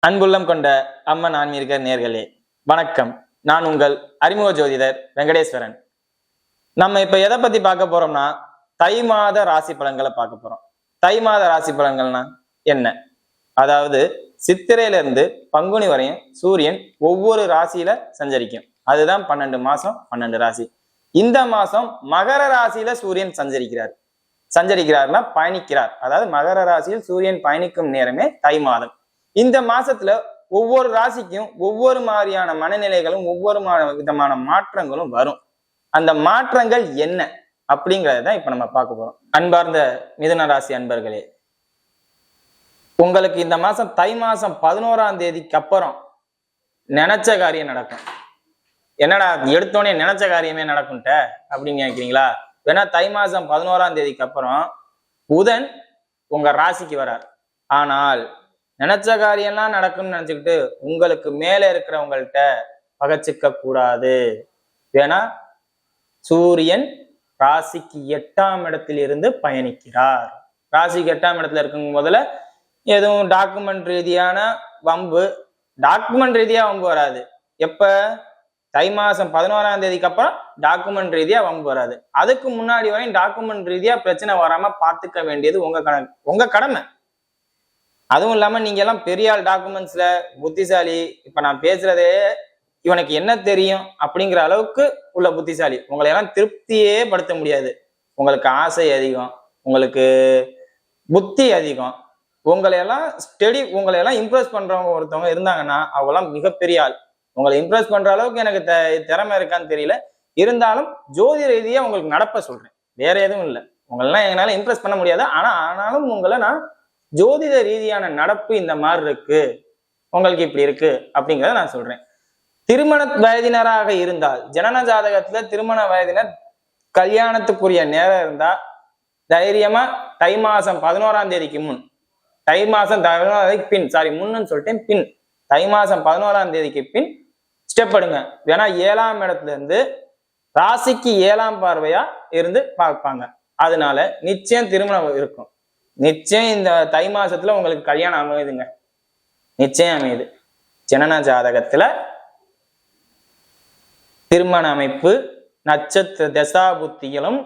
அன்புள்ளம் கொண்ட அம்மன் ஆன்மீக நேர்களே வணக்கம். நான் உங்கள் அறிமுக ஜோதிடர் வெங்கடேஸ்வரன். நம்ம இப்ப எதை பத்தி பார்க்க போறோம்னா தை மாத ராசி பலன்களை பார்க்க போறோம். தை மாத ராசி பலன்கள்னா என்ன? அதாவது சித்திரையில இருந்து பங்குனி வரையும் சூரியன் ஒவ்வொரு ராசியில சஞ்சரிக்கும். அதுதான் 12 மாசம் 12 ராசி. இந்த மாசம் மகர ராசியில சூரியன் சஞ்சரிக்கிறார்னா பயணிக்கிறார். அதாவது மகர ராசியில் சூரியன் பயணிக்கும் நேரமே தை மாதம். இந்த மாசத்துல ஒவ்வொரு ராசிக்கும் ஒவ்வொரு மாதிரியான மனநிலைகளும் ஒவ்வொரு விதமான மாற்றங்களும் வரும். அந்த மாற்றங்கள் என்ன அப்படிங்கறதான் இப்ப நம்ம பார்க்க போறோம். அன்பார்ந்த மிதுன ராசி அன்பர்களே, உங்களுக்கு இந்த மாசம் தை மாசம் 11ஆம் தேதிக்கு அப்புறம் நினைச்ச காரியம் நடக்கும். என்னடா எடுத்தோடனே நினைச்ச காரியமே நடக்கும்ட்ட அப்படின்னு நினைக்கிறீங்களா? ஏன்னா தை மாசம் 11ஆம் தேதிக்கு அப்புறம் புதன் உங்க ராசிக்கு வரார். ஆனால் நினைச்ச காரியம்லாம் நடக்கும்னு நினைச்சுக்கிட்டு உங்களுக்கு மேல இருக்கிறவங்கள்ட்ட பகச்சிக்க கூடாது. ஏன்னா சூரியன் ராசிக்கு 8ஆம் இடத்தில் இருந்து பயணிக்கிறார். ராசிக்கு 8ஆம் இடத்துல இருக்கும் முதல்ல எதுவும் டாக்குமெண்ட் ரீதியான வம்பு வராது. எப்ப? தை மாசம் 11ஆம் தேதிக்கு அப்புறம் டாக்குமெண்ட் ரீதியா வம்பு வராது. அதுக்கு முன்னாடி வரையும் டாக்குமெண்ட் ரீதியா பிரச்சனை வராம பாத்துக்க வேண்டியது உங்க கடமை. அதுவும் இல்லாம நீங்க எல்லாம் பெரிய ஆள் டாக்குமெண்ட்ஸ்ல புத்திசாலி. இப்ப நான் பேசுறதே இவனுக்கு என்ன தெரியும் அப்படிங்கிற அளவுக்கு உள்ள புத்திசாலி. உங்களை எல்லாம் திருப்தியே படுத்த முடியாது. உங்களுக்கு ஆசை அதிகம், உங்களுக்கு புத்தி அதிகம். உங்களை எல்லாம் இம்ப்ரெஸ் பண்றவங்க ஒருத்தவங்க இருந்தாங்கன்னா அவங்களாம் மிகப்பெரிய ஆள். உங்களை இம்ப்ரெஸ் பண்ற அளவுக்கு எனக்கு திறமை இருக்கான்னு தெரியல. இருந்தாலும் ஜோதி ரீதியா உங்களுக்கு நடப்ப சொல்றேன், வேற எதுவும் இல்லை. உங்களெல்லாம் எங்களால இம்ப்ரெஸ் பண்ண முடியாது. ஆனாலும் உங்களை நான் ஜோதிட ரீதியான நடப்பு இந்த மாதிரி இருக்கு, உங்களுக்கு இப்படி இருக்கு அப்படிங்கிறத நான் சொல்றேன். திருமண வயதினராக இருந்தால் ஜனன ஜாதகத்துல திருமண வயதினர் கல்யாணத்துக்குரிய நேரம் இருந்தா தைரியமா தை மாசம் 11ஆம் தேதிக்கு முன், தை மாசம் 11ஆம் தேதிக்கு பின், முன்னு சொல்லிட்டேன், பின் தை மாசம் 11ஆம் தேதிக்கு பின் ஸ்டெப் எடுங்க. ஏன்னா 7ஆம் இடத்துல இருந்து ராசிக்கு 7ஆம் பார்வையா இருந்து பார்ப்பாங்க. அதனால நிச்சயம் திருமணம் இருக்கும். நிச்சயம் இந்த தை மாசத்துல உங்களுக்கு கல்யாணம் அமையுதுங்க, நிச்சயம் அமையுது. ஜனன ஜாதகத்துல திருமண அமைப்பு நட்சத்திர தசாபுத்திகளும்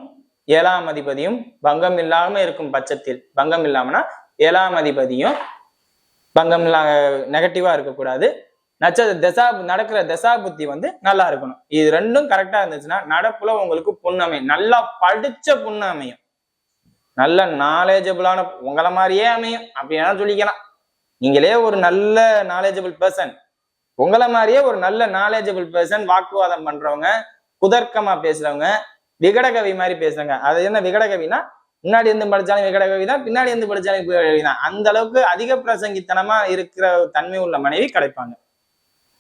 7ஆம் அதிபதியும் பங்கம் இல்லாம இருக்கும் பட்சத்தில், பங்கம் இல்லாமனா 7ஆம் அதிபதியும் பங்கம் நெகட்டிவா இருக்கக்கூடாது. நடக்கிற தசாபுத்தி நல்லா இருக்கணும். இது ரெண்டும் கரெக்டா இருந்துச்சுன்னா நடப்புல உங்களுக்கு பொண்ணு அமையும். நல்லா படிச்ச பொண்ணு அமையும், நல்ல நாலேஜபிளான உங்களை மாதிரியே அமையும் அப்படின்னா சொல்லிக்கலாம். நீங்களே ஒரு நல்ல நாலேஜபிள் பர்சன், உங்களை மாதிரியே ஒரு நல்ல நாலேஜபிள் பர்சன், வாக்குவாதம் பண்றவங்க, குதர்க்கமா பேசுறவங்க, விகடகவி மாதிரி பேசுறாங்க. அது என்ன விகடகவினா? முன்னாடி இருந்து படிச்சாலும் விகடகவி தான், பின்னாடி இருந்து படிச்சாலும் விகடகவி தான். அந்த அளவுக்கு அதிக பிரசங்கித்தனமா இருக்கிற தன்மை உள்ள மனைவி கிடைப்பாங்க.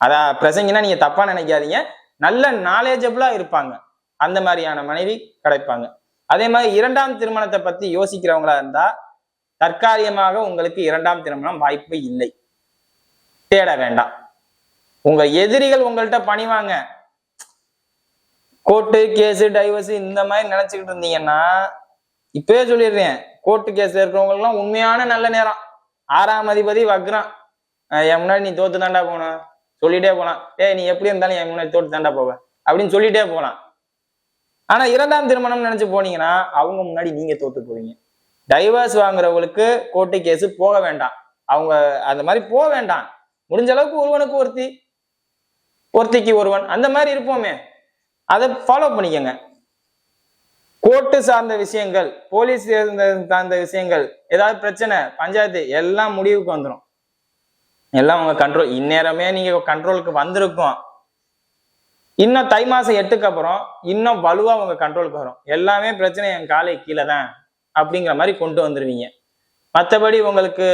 அதான் பிரசங்கினா நீங்க தப்பா நினைக்காதீங்க, நல்ல நாலேஜபிளா இருப்பாங்க. அந்த மாதிரியான மனைவி கிடைப்பாங்க. அதே மாதிரி 2ஆம் திருமணத்தை பத்தி யோசிக்கிறவங்களா இருந்தா தற்காலிகமாக உங்களுக்கு 2ஆம் திருமணம் வாய்ப்பு இல்லை, தேட வேண்டாம். உங்க எதிரிகள் உங்கள்கிட்ட பணிவாங்க. கோர்ட்டு கேஸ் டைவர்ஸ் இந்த மாதிரி நினைச்சுக்கிட்டு இருந்தீங்கன்னா இப்பவே சொல்லிடுறேன், கோர்ட்டு கேஸ் இருக்கிறவங்க எல்லாம் உண்மையான நல்ல நேரம். 6ஆம் அதிபதி வக்ரம். என் முன்னாடி நீ தோத்து தாண்டா போன சொல்லிட்டே போலாம். நீ எப்படி இருந்தாலும் என் முன்னாடி தோத்து தாண்டா போவ அப்படின்னு சொல்லிட்டே போகலாம். ஆனா 2ஆம் திருமணம் நினைச்சு போனீங்கன்னா அவங்க முன்னாடி நீங்க தோத்து போவீங்க. டைவர்ஸ் வாங்குறவங்களுக்கு கோர்ட்டு கேஸ் போக வேண்டாம், அவங்க அந்த மாதிரி போக வேண்டாம். முடிஞ்ச அளவுக்கு ஒருவனுக்கு ஒருத்திக்கு ஒருவன் அந்த மாதிரி இருப்போமே, அதை ஃபாலோ பண்ணிக்கங்க. கோர்ட்டு சார்ந்த விஷயங்கள், போலீஸ் சார்ந்த விஷயங்கள், ஏதாவது பிரச்சனை, பஞ்சாயத்து எல்லாம் முடிவுக்கு வந்துடும். எல்லாம் உங்க கண்ட்ரோல். இந்நேரமே நீங்க கண்ட்ரோலுக்கு வந்திருக்கும். இன்னும் தை மாசம் 8க்கு அப்புறம் இன்னும் வலுவா உங்க கண்ட்ரோலுக்கு வரும். எல்லாமே பிரச்சனை என் காலை கீழே தான் அப்படிங்கிற மாதிரி கொண்டு வந்துருவீங்க. மற்றபடி உங்களுக்கு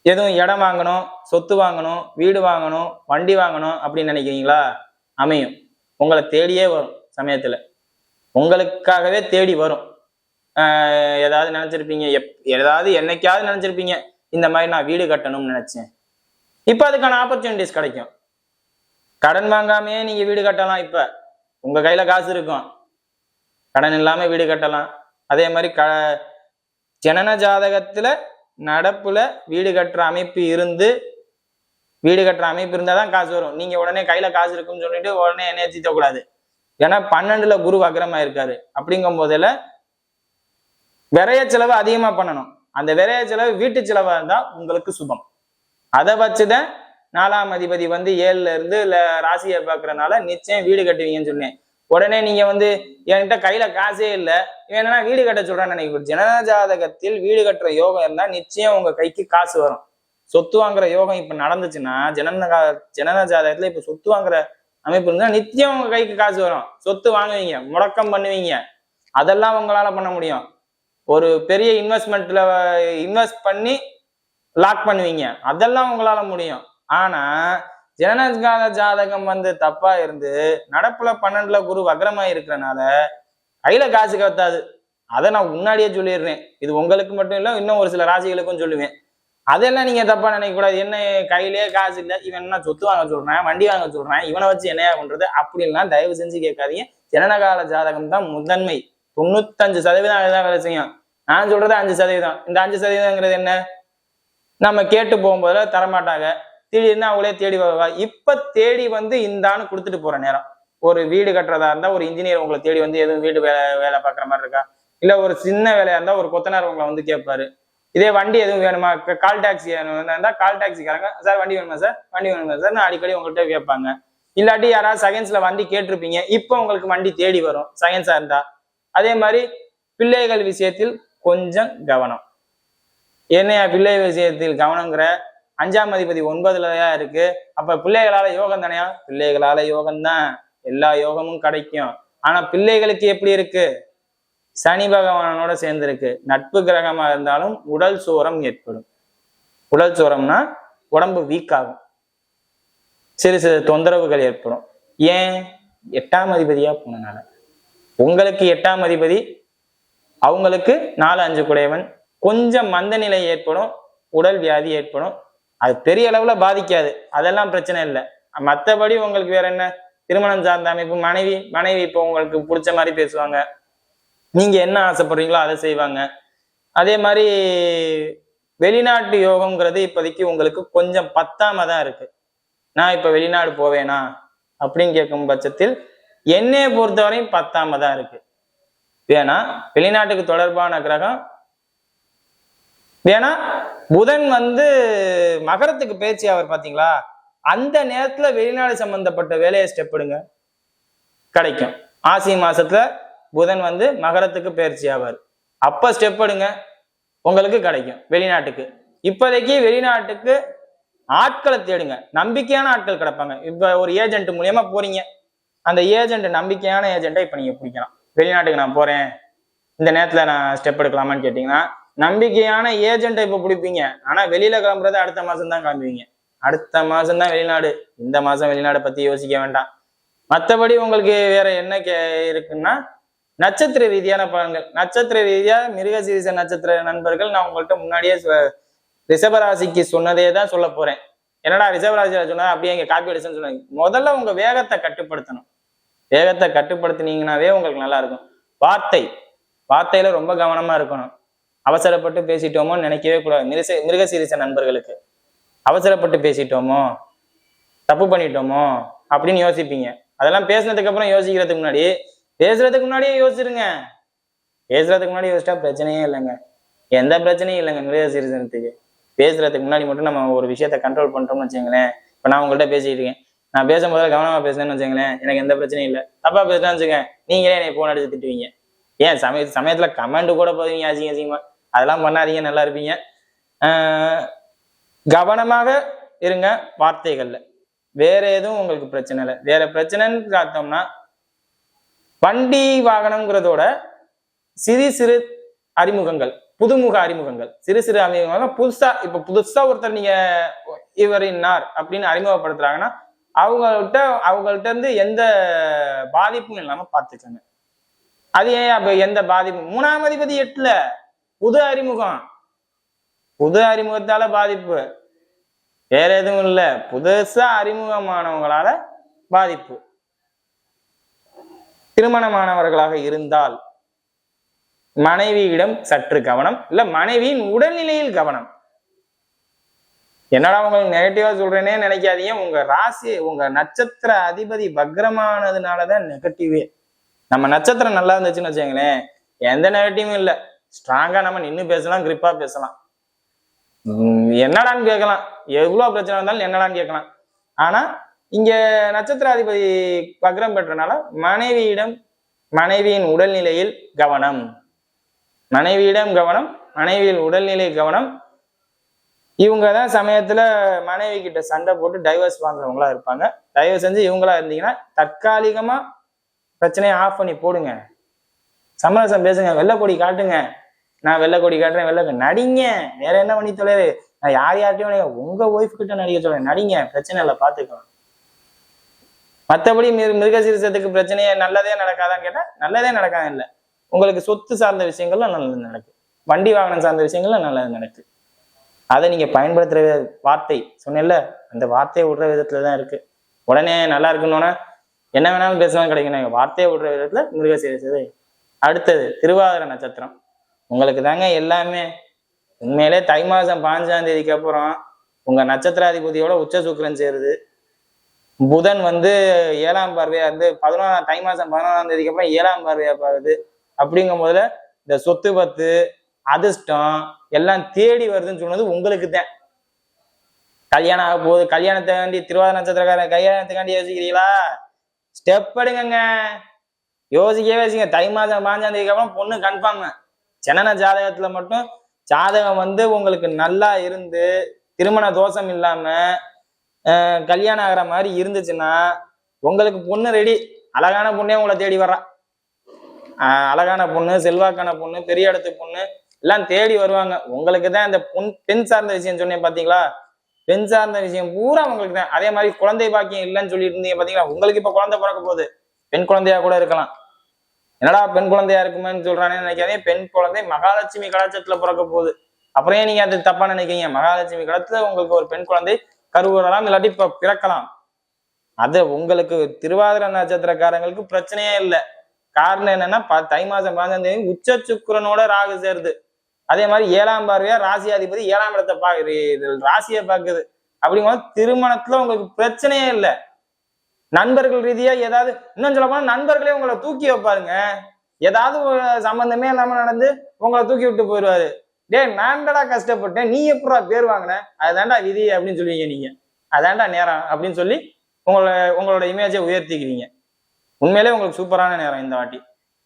எதுவும் இடம் வாங்கணும், சொத்து வாங்கணும், வீடு வாங்கணும், வண்டி வாங்கணும் அப்படின்னு நினைக்கிறீங்களா? அமையும். உங்களை தேடியே வரும். சமயத்துல உங்களுக்காகவே தேடி வரும். ஏதாவது நினைச்சிருப்பீங்க, ஏதாவது என்னைக்காவது நினைச்சிருப்பீங்க, இந்த மாதிரி நான் வீடு கட்டணும்னு நினைச்சேன். இப்ப அதுக்கான ஆப்பர்ச்சுனிட்டிஸ் கிடைக்கும். கடன் வாங்காமையே நீங்க வீடு கட்டலாம். இப்ப உங்க கையில காசு இருக்கும், கடன் இல்லாம வீடு கட்டலாம். அதே மாதிரி ஜனன ஜாதகத்துல நடப்புல வீடு கட்டுற அமைப்பு இருந்தாதான் காசு வரும். நீங்க உடனே கையில காசு இருக்குன்னு சொல்லிட்டு உடனே எண்ணெய் தீத்த கூடாது. ஏன்னா 12ல குரு வக்ரமா இருக்காரு. அப்படிங்கும் போதுல விரைய செலவு அதிகமா பண்ணணும். அந்த விரைய செலவு வீட்டு செலவா இருந்தா உங்களுக்கு சுபம். அதை வச்சுதான் 4ஆம் அதிபதி 7ல இருந்து ராசியை பார்க்கறதுனால நிச்சயம் வீடு கட்டுவீங்கன்னு சொன்னேன். உடனே நீங்க என்கிட்ட கையில காசே இல்லை, வேணும்னா வீடு கட்ட சொல்றான்னு நினைக்கிறேன். ஜனன ஜாதகத்தில் வீடு கட்டுற யோகம் இருந்தா நிச்சயம் உங்க கைக்கு காசு வரும். சொத்து வாங்குற யோகம் இப்ப நடந்துச்சுன்னா, ஜனன ஜாதகத்துல இப்ப சொத்து வாங்குற அமைப்பு இருந்தா நிச்சயம் உங்க கைக்கு காசு வரும். சொத்து வாங்குவீங்க, முடக்கம் பண்ணுவீங்க, அதெல்லாம் உங்களால பண்ண முடியும். ஒரு பெரிய இன்வெஸ்ட்மெண்ட்ல இன்வெஸ்ட் பண்ணி லாக் பண்ணுவீங்க, அதெல்லாம் உங்களால முடியும். ஆனா ஜனனகால ஜாதகம் தப்பா இருந்து நடப்புல 12ல குரு வக்ரமா இருக்கிறனால கையில காசு கத்தாது. அதை நான் முன்னாடியே சொல்லிடுறேன். இது உங்களுக்கு மட்டும் இல்ல, இன்னும் ஒரு சில ராசிகளுக்கும் சொல்லுவேன். அதெல்லாம் நீங்க தப்பா நினைக்க கூடாது. என்ன கையிலேயே காசு இல்லை, இவன் என்ன சொத்து வாங்க சொல்றான், வண்டி வாங்க சொல்றான், இவனை வச்சு என்னையா பண்றது அப்படின்லாம் தயவு செஞ்சு கேட்காதீங்க. ஜனனகால ஜாதகம் தான் முதன்மை. 95% அதுதான் வேலை செய்யும். நான் சொல்றது 5%. இந்த 5%ங்கிறது என்ன, நம்ம கேட்டு போகும்போதுல தரமாட்டாங்க, திடீர்னு அவங்களே தேடி வருவா. இப்ப தேடி இந்தான்னு கொடுத்துட்டு போற நேரம். ஒரு வீடு கட்டுறதா இருந்தா ஒரு இன்ஜினியர் உங்களை தேடி எதுவும் வீடு வேலை பார்க்குற மாதிரி இருக்கா, இல்ல ஒரு சின்ன வேலையா இருந்தா ஒரு கொத்தனார் உங்களை கேட்பாரு. இதே வண்டி எதுவும் வேணுமா, கால் டாக்ஸி இருந்தா கால் டாக்ஸிக்காரங்க சார் வண்டி வேணுமா சார், வண்டி வேணுமா சார் நான் அடிக்கடி உங்கள்கிட்ட கேட்பாங்க. இல்லாட்டி யாராவது செகண்ட்ஸ்ல வண்டி கேட்டிருப்பீங்க, இப்போ உங்களுக்கு வண்டி தேடி வரும் செகண்ட்ஸா இருந்தா. அதே மாதிரி பிள்ளைகள் விஷயத்தில் கொஞ்சம் கவனம். என்னையா பிள்ளை விஷயத்தில் கவனங்கிற, 5ஆம் அதிபதி 9லயா இருக்கு. அப்ப பிள்ளைகளால யோகம் தானையா, பிள்ளைகளால யோகம் தான், எல்லா யோகமும் கிடைக்கும். ஆனா பிள்ளைகளுக்கு எப்படி இருக்கு, சனி பகவானோட சேர்ந்து இருக்கு. நட்பு கிரகமா இருந்தாலும் உடல் சோரம் ஏற்படும். உடல் சோரம்னா உடம்பு வீக் ஆகும், சிறு சிறு தொந்தரவுகள் ஏற்படும். ஏன், 8ஆம் அதிபதியா போனனால. உங்களுக்கு 8ஆம் அதிபதி, அவங்களுக்கு 4, 5 குடையவன். கொஞ்சம் மந்த நிலை ஏற்படும், உடல் வியாதி ஏற்படும். அது பெரிய அளவுல பாதிக்காது, அதெல்லாம் பிரச்சனை இல்லை. மற்றபடி உங்களுக்கு வேற என்ன, திருமணம் சார்ந்த அமைப்பு, மனைவி இப்போ உங்களுக்கு பிடிச்ச மாதிரி பேசுவாங்க, நீங்க என்ன ஆசைப்படுறீங்களோ அதை செய்வாங்க. அதே மாதிரி வெளிநாட்டு யோகம்ங்கிறது இப்போதைக்கு உங்களுக்கு கொஞ்சம் பத்தாம தான் இருக்கு. நான் இப்ப வெளிநாடு போவேனா அப்படின்னு கேட்கும் பட்சத்தில் என்னைய பொறுத்தவரையும் பத்தாம தான் இருக்கு. ஏன்னா வெளிநாட்டுக்கு தொடர்பான கிரகம், ஏன்னா புதன் மகரத்துக்கு பேச்சு அவர் பாத்தீங்களா, அந்த நேரத்துல வெளிநாடு சம்பந்தப்பட்ட வேலையை ஸ்டெப் எடுங்க, கிடைக்கும். ஆசி மாசத்துல புதன் மகரத்துக்கு பயிற்சி ஆவார், அப்ப ஸ்டெப் எடுங்க, உங்களுக்கு கிடைக்கும் வெளிநாட்டுக்கு. இப்போதைக்கு வெளிநாட்டுக்கு ஆட்களை தேடுங்க, நம்பிக்கையான ஆட்கள் கிடைப்பாங்க. இப்ப ஒரு ஏஜென்ட் மூலியமா போறீங்க, அந்த ஏஜென்ட் நம்பிக்கையான ஏஜென்ட்டை இப்ப நீங்க பிடிக்கலாம். வெளிநாட்டுக்கு நான் போறேன், இந்த நேரத்துல நான் ஸ்டெப் எடுக்கலாமான்னு கேட்டீங்கன்னா நம்பிக்கையான ஏஜென்ட்டை இப்ப பிடிப்பீங்க. ஆனா வெளியில கிளம்புறது அடுத்த மாசம் தான் கிளம்புவீங்க, அடுத்த மாசம் தான் வெளிநாடு. இந்த மாசம் வெளிநாடை பத்தி யோசிக்க வேண்டாம். மற்றபடி உங்களுக்கு வேற என்ன இருக்குன்னா, நட்சத்திர ரீதியான பலன்கள். நட்சத்திர ரீதியா மிருகசீரிஷ நட்சத்திர நண்பர்கள், நான் உங்கள்கிட்ட முன்னாடியே ரிஷபராசிக்கு சொன்னதே தான் சொல்ல போறேன். என்னடா ரிஷபராசியில சொன்னா அப்படியே இங்க காப்பி அடிச்சுன்னு சொன்னாங்க. முதல்ல உங்க வேகத்தை கட்டுப்படுத்தணும். வேகத்தை கட்டுப்படுத்தினீங்கன்னாவே உங்களுக்கு நல்லா இருக்கும். வார்த்தையில ரொம்ப கவனமா இருக்கணும். அவசரப்பட்டு பேசிட்டோமோ நினைக்கவே கூடாது. மிருகசீரிஷ நண்பர்களுக்கு அவசரப்பட்டு பேசிட்டோமோ, தப்பு பண்ணிட்டோமோ அப்படின்னு யோசிப்பீங்க. அதெல்லாம் பேசினதுக்கு அப்புறம் யோசிக்கிறதுக்கு முன்னாடி, பேசுறதுக்கு முன்னாடியே யோசிச்சிருங்க. பேசுறதுக்கு முன்னாடி யோசிச்சா பிரச்சனையே இல்லைங்க, எந்த பிரச்சனையும் இல்லைங்க மிருகசீரிஷத்துக்கு. பேசுறதுக்கு முன்னாடி மட்டும் நம்ம ஒரு விஷயத்த கண்ட்ரோல் பண்ணிட்டோம்னு வச்சுங்களேன். இப்ப நான் உங்கள்கிட்ட பேசிட்டு இருக்கேன், நான் பேசும்போது கவனமா பேசுனேன்னு வச்சுங்களேன், எனக்கு எந்த பிரச்சனையும் இல்லை. தப்பா பேசுறேன்னு வச்சுங்க, நீங்களே என்னை போன் அடிச்சு திட்டுவீங்க. ஏன் சமயத்துல கமெண்ட் கூட போதுவீங்க அசிங்கமா. அதெல்லாம் பண்ணாதீங்க, நல்லா இருப்பீங்க. கவனமாக இருங்க வார்த்தைகள்ல. வேற எதுவும் உங்களுக்கு பிரச்சனை இல்லை. வேற பிரச்சனைன்னு பார்த்தோம்னா, வண்டி வாகனம்ங்கிறதோட சிறு சிறு அறிமுகங்கள், புதுமுக அறிமுகங்கள், சிறு சிறு அறிமுகங்கள். புதுசா ஒருத்தர் நீங்க இவர் இன்னார் அப்படின்னு அறிமுகப்படுத்துறாங்கன்னா அவங்கள்ட்ட இருந்து எந்த பாதிப்பும் இல்லாம பார்த்துக்கோங்க. அது ஏன் அப்ப எந்த பாதிப்பும், 3ஆம் அதிபதி 8ல புது அறிமுகம், புது அறிமுகத்தால பாதிப்பு, வேற எதுவும் இல்லை. புதுசா அறிமுகமானவங்களால பாதிப்பு. திருமணமானவர்களாக இருந்தால் மனைவியிடம் சற்று கவனம், இல்ல மனைவியின் உடல்நிலையில் கவனம். என்னடா உங்களுக்கு நெகட்டிவா சொல்றேனே நினைக்காதீங்க. உங்க ராசி, உங்க நட்சத்திர அதிபதி பக்ரமானதுனாலதான் நெகட்டிவே. நம்ம நட்சத்திரம் நல்லா இருந்துச்சுன்னு வச்சுங்களேன், எந்த நெகட்டிவும் இல்லை. ஸ்ட்ராங்கா நம்ம நின்று பேசலாம், கிரிப்பா பேசலாம், என்னடான்னு கேட்கலாம், எவ்வளவு பிரச்சனை இருந்தாலும் என்னடான்னு கேட்கலாம். ஆனா இங்க நட்சத்திராதிபதி பக்ரம் பெற்றனால மனைவியிடம், மனைவியின் உடல்நிலையில் கவனம், மனைவியிடம் கவனம், மனைவியின் உடல்நிலை கவனம். இவங்க தான் சமயத்துல மனைவி கிட்ட சண்டை போட்டு டைவர்ஸ் வாங்குறவங்களா இருப்பாங்க. தயவு செஞ்சு இவங்களா இருந்தீங்கன்னா தற்காலிகமா பிரச்சனையை ஆஃப் பண்ணி போடுங்க, சமரசம் பேசுங்க, வெள்ளைக்கொடி காட்டுங்க. நான் வெள்ளைக்கொடி காட்டுறேன், வெள்ளை நடிங்க, வேற என்ன பண்ணி தொலைது. நான் யார்ட்டையும் உங்க ஒய்ஃப் கிட்ட நடிக்க சொல்றேன், நடிங்க, பிரச்சனை இல்லை, பாத்துக்கலாம். மற்றபடி மிருகசீரிசத்துக்கு பிரச்சனையே நல்லதே நடக்காதான்னு கேட்டா நல்லதே நடக்காது. இல்லை, உங்களுக்கு சொத்து சார்ந்த விஷயங்கள்லாம் நல்லது நடக்கு, வண்டி வாகனம் சார்ந்த விஷயங்கள்லாம் நல்லது நடக்கு. அதை நீங்க பயன்படுத்துற வார்த்தை சொன்னேன்ல, அந்த வார்த்தையை விடுற விதத்துலதான் இருக்கு. உடனே நல்லா இருக்குன்னு என்ன வேணாலும் பேசலாம் கிடைக்கணும். வார்த்தையை விடுற விதத்துல மிருகசீரிசது. அடுத்தது திருவாதிர நட்சத்திரம். உங்களுக்கு தாங்க எல்லாமே. உண்மையிலே தை மாசம் 5ஆம் தேதிக்கு அப்புறம் உங்க நட்சத்திராதிபதியோட உச்ச சுக்கிரன் சேருது. புதன் 7ஆம் பார்வையா 11 தை மாசம் 11ஆம் தேதிக்கு அப்புறம் 7ஆம் பார்வையா பாருது. அப்படிங்கும் போதுல இந்த சொத்து பத்து அதிர்ஷ்டம் எல்லாம் தேடி வருதுன்னு சொன்னது உங்களுக்கு தான். கல்யாணம் ஆக போகுது, கல்யாணத்துக்காண்டி திருவாதிர நட்சத்திரக்காரன் கல்யாணத்துக்காண்டி யோசிக்கிறீங்களா? ஸ்டெப் எடுங்க, யோசிக்கவே வச்சுங்க. தை மாசம் 5ஆம் தேதிக்கு அப்புறம் பொண்ணு கன்ஃபார்ம். ஜனன ஜாதகத்துல மட்டும் ஜாதகம் உங்களுக்கு நல்லா இருந்து திருமண தோஷம் இல்லாம கல்யாணம் ஆகிற மாதிரி இருந்துச்சுன்னா உங்களுக்கு பொண்ணு ரெடி. அழகான பொண்ணே உங்களை தேடி வர்றா. அழகான பொண்ணு, செல்வாக்கான பொண்ணு, பெரிய இடத்து பொண்ணு எல்லாம் தேடி வருவாங்க. உங்களுக்கு தான் இந்த பெண் சார்ந்த விஷயம் சொன்னேன் பாத்தீங்களா? பெண் சார்ந்த விஷயம் பூரா உங்களுக்கு தான். அதே மாதிரி குழந்தை பாக்கியம் இல்லைன்னு சொல்லிட்டு இருந்தீங்க பாத்தீங்களா? உங்களுக்கு இப்ப குழந்தை பிறக்க போகுது, பெண் குழந்தையா கூட இருக்கலாம். என்னடா பெண் குழந்தையா இருக்குமேன்னு சொல்றானே நினைக்காதே. பெண் குழந்தை மகாலட்சுமி கலாச்சத்துல பிறக்க போகுது. அப்புறம் ஏன் நீங்க அது தப்பா நினைக்கிறீங்க? மகாலட்சுமி கலத்துல உங்களுக்கு ஒரு பெண் குழந்தை கருவுறலாம், இல்லாட்டி இப்ப பிறக்கலாம். அது உங்களுக்கு திருவாதிர நட்சத்திரக்காரங்களுக்கு பிரச்சனையே இல்லை. காரணம் என்னன்னா தை மாசம் 5ஆம் தேதி உச்ச சுக்கிரனோட ராகு சேருது. அதே மாதிரி 7ஆம் பார்வையா ராசியாதிபதி 7ஆம் இடத்தை ராசியை பாக்குது. அப்படிங்கும்போது திருமணத்துல உங்களுக்கு பிரச்சனையே இல்லை. நண்பர்கள் ரீதியா ஏதாவது, இன்னும் சொல்ல போனா நண்பர்களே உங்களை தூக்கி வைப்பாருங்க. ஏதாவது சம்பந்தமே இல்லாம நடந்து உங்களை தூக்கி விட்டு போயிடுவாரு. நான்டா கஷ்டப்பட்டேன், நீ எப்படா பேர் வாங்கின, அதுதான்டா விதி அப்படின்னு சொல்லுவீங்க நீங்க. அதான்டா நேரம் அப்படின்னு சொல்லி உங்களோட இமேஜை உயர்த்திக்கிறீங்க. உண்மையிலே உங்களுக்கு சூப்பரான நேரம் இந்த வாட்டி.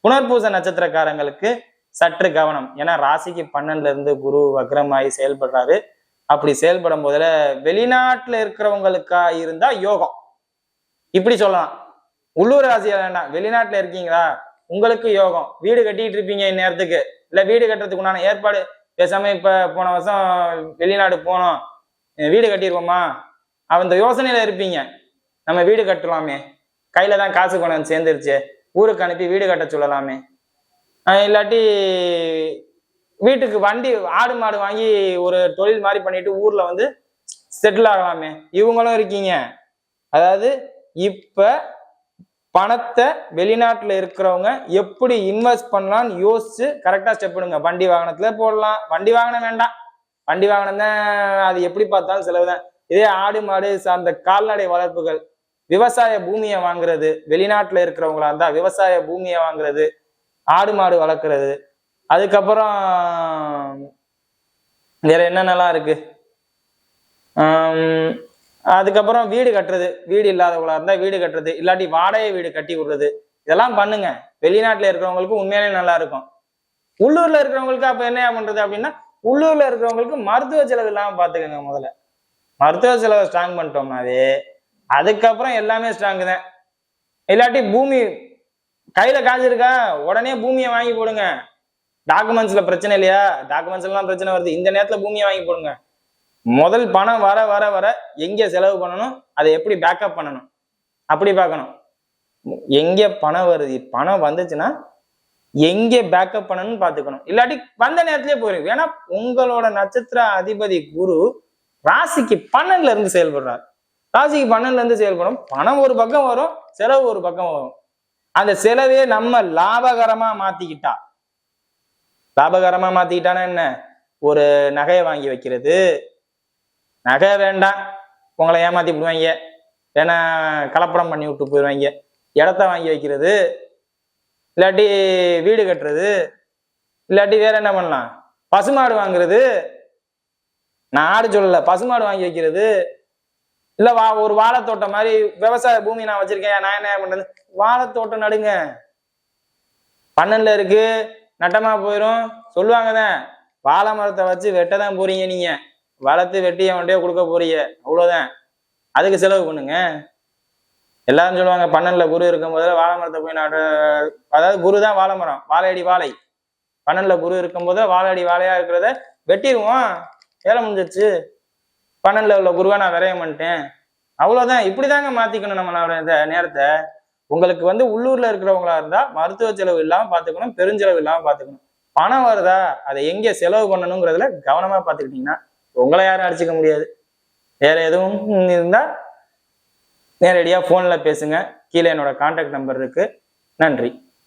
புனர்பூச நட்சத்திரக்காரங்களுக்கு சற்று கவனம். ஏன்னா ராசிக்கு 12ல இருந்து குரு வக்ரமாயி செயல்படுறாரு. அப்படி செயல்படும் போதுல வெளிநாட்டுல இருக்கிறவங்களுக்கா இருந்தா யோகம், இப்படி சொல்லலாம். உள்ளூர் ராசியா வேண்டாம், வெளிநாட்டுல இருக்கீங்களா உங்களுக்கு யோகம். வீடு கட்டிட்டு இருப்பீங்க இந்நேரத்துக்கு, இல்ல வீடு கட்டுறதுக்கு உண்டான ஏற்பாடு பேசாம இப்ப போன வருஷம் வெளிநாடு போனோம், வீடு கட்டிடுவோமா, அந்த யோசனையில இருப்பீங்க. நம்ம வீடு கட்டலாமே, கையில தான் காசு பணம் சேர்ந்துருச்சு, ஊருக்கு அனுப்பி வீடு கட்ட சொல்லலாமே. இல்லாட்டி வீட்டுக்கு வண்டி ஆடு மாடு வாங்கி ஒரு தொழில் மாதிரி பண்ணிட்டு ஊர்ல செட்டில் ஆகலாமே. இவங்களும் இருக்கீங்க. அதாவது இப்ப பணத்தை வெளிநாட்டுல இருக்கிறவங்க எப்படி இன்வெஸ்ட் பண்ணலாம்னு யோசிச்சு கரெக்டா ஸ்டெப் எடுங்க. வண்டி வாகனத்துல போடலாம். வண்டி வாகனம் வேண்டாம், வண்டி வாகனம் தான் அது எப்படி பார்த்தாலும் செலவுதான். இதே ஆடு மாடு சார்ந்த கால்நடை வளர்ப்புகள், விவசாய பூமியை வாங்குறது, வெளிநாட்டுல இருக்கிறவங்களா இருந்தா விவசாய பூமியை வாங்குறது, ஆடு மாடு வளர்க்குறது. அதுக்கப்புறம் வேற என்னென்னலாம் இருக்கு, அதுக்கப்புறம் வீடு கட்டுறது, வீடு இல்லாதவங்களா இருந்தா வீடு கட்டுறது, இல்லாட்டி வாடகை வீடு கட்டி விடுறது, இதெல்லாம் பண்ணுங்க. வெளிநாட்டுல இருக்கிறவங்களுக்கு உண்மையிலே நல்லா இருக்கும். உள்ளூர்ல இருக்கிறவங்களுக்கு அப்ப என்ன பண்றது அப்படின்னா, உள்ளூர்ல இருக்கிறவங்களுக்கு மருத்துவ செலவு இல்லாம பாத்துக்கோங்க. முதல்ல மருத்துவ செலவை ஸ்ட்ராங் பண்ணிட்டோம்னாவே அதுக்கப்புறம் எல்லாமே ஸ்ட்ராங் தான். இல்லாட்டி பூமி கையில காசு இருக்கா, உடனே பூமியை வாங்கி போடுங்க. டாக்குமெண்ட்ஸ்ல பிரச்சனை இல்லையா, டாக்குமெண்ட்ஸ் எல்லாம் பிரச்சனை வருது, இந்த நேரத்துல பூமியை வாங்கி போடுங்க. முதல் பணம் வர வர வர எங்க செலவு பண்ணணும், அதை எப்படி பேக்கப் பண்ணணும் அப்படி பார்க்கணும். எங்க பணம் வருது, பணம் வந்துச்சுன்னா எங்க பேக்கப் பண்ணணும்னு பாத்துக்கணும். இல்லாட்டி வந்த நேரத்திலே போயிடும். ஏன்னா உங்களோட நட்சத்திர அதிபதி குரு ராசிக்கு 12ல இருந்து செயல்படுறாரு. ராசிக்கு 12ல இருந்து செயல்படும். பணம் ஒரு பக்கம் வரும், செலவு ஒரு பக்கம் வரும். அந்த செலவே நம்ம லாபகரமா மாத்திக்கிட்டா லாபகரமா மாத்திக்கிட்டானா என்ன? ஒரு நகையை வாங்கி வைக்கிறது. நகை வேண்டாம், உங்களை ஏமாத்தி விடுவாங்க, ஏன்னா கலப்படம் பண்ணி விட்டு போயிடுவாங்க. இடத்த வாங்கி வைக்கிறது, இல்லாட்டி வீடு கட்டுறது, இல்லாட்டி வேற என்ன பண்ணலாம், பசுமாடு வாங்குறது. நான் ஆடு சொல்லல, பசுமாடு வாங்கி வைக்கிறது. இல்ல ஒரு வாழைத்தோட்டம் மாதிரி விவசாய பூமி நான் வச்சிருக்கேன், நான் என்ன பண்றது, வாழைத்தோட்டம் நடுங்க. பண்ணல இருக்கு, நட்டமா போயிரும் சொல்லுவாங்கதான். வாழை மரத்தை வச்சு வெட்டதான் போறீங்க நீங்க, வளர்த்து வெட்டி அவன்கிட்டயே கொடுக்க போறீங்க, அவ்வளவுதான். அதுக்கு செலவு பண்ணுங்க. எல்லாரும் சொல்லுவாங்க பன்னெண்டுல குரு இருக்கும் போது வாழை மரத்தை போய் அதாவது குரு தான் வாழை மரம், வாழையடி வாழை. பன்னெண்டுல குரு இருக்கும் போது வாழையடி வாழையா இருக்கிறத வெட்டிடுவோம், வேலை முடிஞ்சிருச்சு. பன்னெண்டுல உள்ள குருவை நான் விரைய மாட்டேன், அவ்வளவுதான். இப்படிதாங்க மாத்திக்கணும் நம்மளோட இந்த நேரத்தை. உங்களுக்கு உள்ளூர்ல இருக்கிறவங்களா இருந்தா மருத்துவ செலவு இல்லாம பாத்துக்கணும், பெருஞ்செலவு இல்லாம பாத்துக்கணும். பணம் வருதா அதை எங்க செலவு பண்ணணுங்கிறதுல கவனமா பாத்துக்கிட்டீங்கன்னா உங்களை யாரும் அடிச்சுக்க முடியாது. வேற எதுவும் இருந்தா நேரடியா போன்ல பேசுங்க, கீழே என்னோட கான்டாக்ட் நம்பர் இருக்கு. நன்றி.